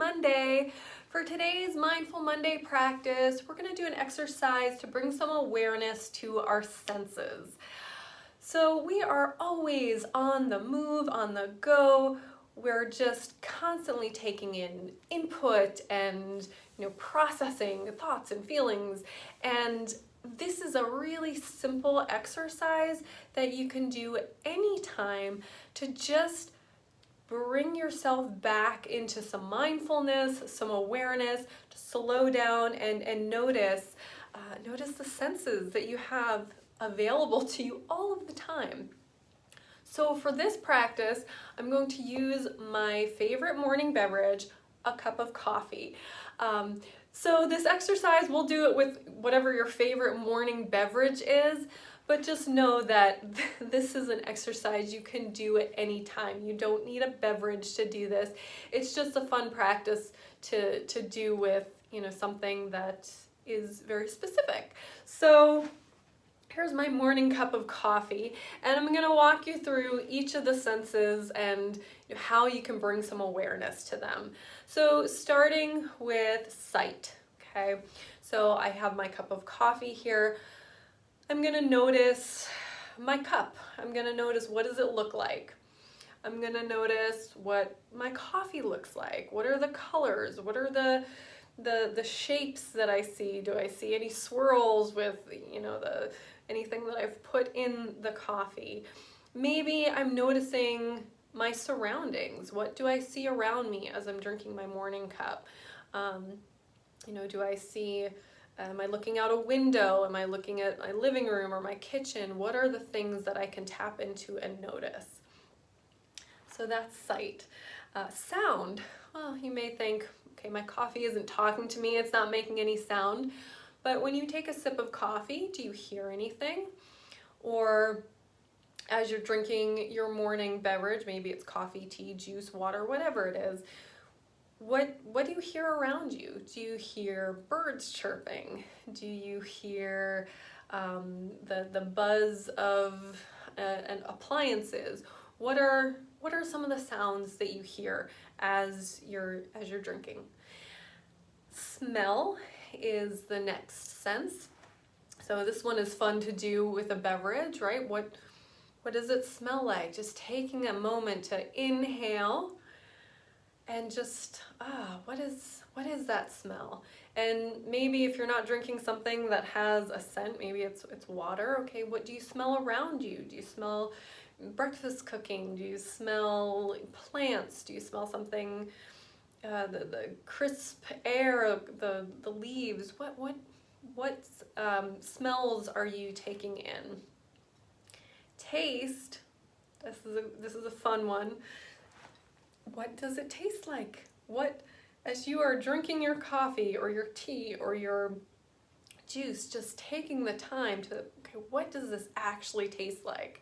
Monday. For today's Mindful Monday practice, we're going to do an exercise to bring some awareness to our senses. So we are always on the move, on the go. We're just constantly taking in input and processing thoughts and feelings. And this is a really simple exercise that you can do anytime to just bring yourself back into some mindfulness, some awareness, to slow down and notice the senses that you have available to you all of the time. So for this practice, I'm going to use my favorite morning beverage, a cup of coffee. So this exercise, we'll do it with whatever your favorite morning beverage is, but just know that this is an exercise you can do at any time. You don't need a beverage to do this. It's just a fun practice to do with, something that is very specific. So here's my morning cup of coffee, and I'm going to walk you through each of the senses and how you can bring some awareness to them. So starting with sight, okay? So I have my cup of coffee here. I'm going to notice my cup. I'm going to notice, what does it look like? I'm going to notice what my coffee looks like. What are the colors? What are the shapes that I see? Do I see any swirls with, anything that I've put in the coffee? Maybe I'm noticing my surroundings. What do I see around me as I'm drinking my morning cup? Do I see, am I looking out a window? Am I looking at my living room or my kitchen? What are the things that I can tap into and notice? So that's sight. Sound, well, you may think, okay, my coffee isn't talking to me, it's not making any sound. But when you take a sip of coffee, do you hear anything? Or as you're drinking your morning beverage, maybe it's coffee, tea, juice, water, whatever it is, what do you hear around you? Do you hear birds chirping? Do you hear the buzz of appliances? What are some of the sounds that you hear as you're drinking? Smell is the next sense. So this one is fun to do with a beverage, right? What does it smell like? Just taking a moment to inhale and just, what is that smell? And maybe if you're not drinking something that has a scent, maybe it's water, okay, what do you smell around you? Do you smell breakfast cooking? Do you smell plants? Do you smell something, the crisp air, the leaves? What smells are you taking in? Taste, this is a fun one. What does it taste like? As you are drinking your coffee or your tea or your juice, just taking the time to, okay, what does this actually taste like?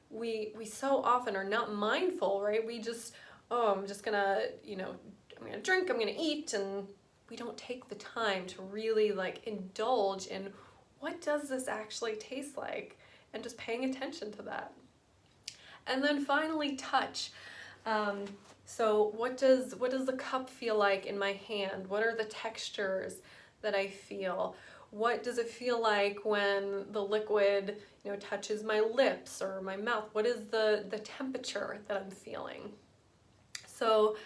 We so often are not mindful, right? We just, I'm just gonna, I'm gonna drink, I'm gonna eat, and we don't take the time to really indulge in what does this actually taste like, and just paying attention to that. And then finally, touch. So what does the cup feel like in my hand? What are the textures that I feel? What does it feel like when the liquid, touches my lips or my mouth? What is the temperature that I'm feeling? So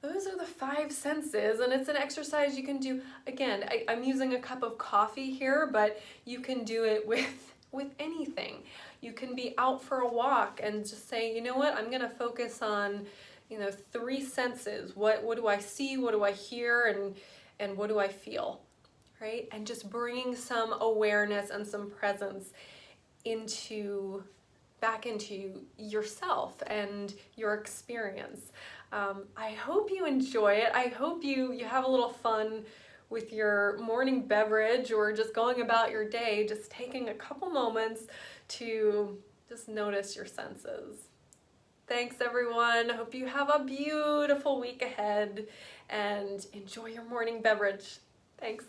those are the 5 senses, and it's an exercise you can do. Again, I'm using a cup of coffee here, but you can do it with anything. You can be out for a walk and just say, you know what, I'm gonna focus on, 3 senses. What do I see? What do I hear? And what do I feel? Right? And just bringing some awareness and some presence back into yourself and your experience. I hope you enjoy it. I hope you have a little fun with your morning beverage or just going about your day, just taking a couple moments to just notice your senses. Thanks everyone. Hope you have a beautiful week ahead and enjoy your morning beverage. Thanks.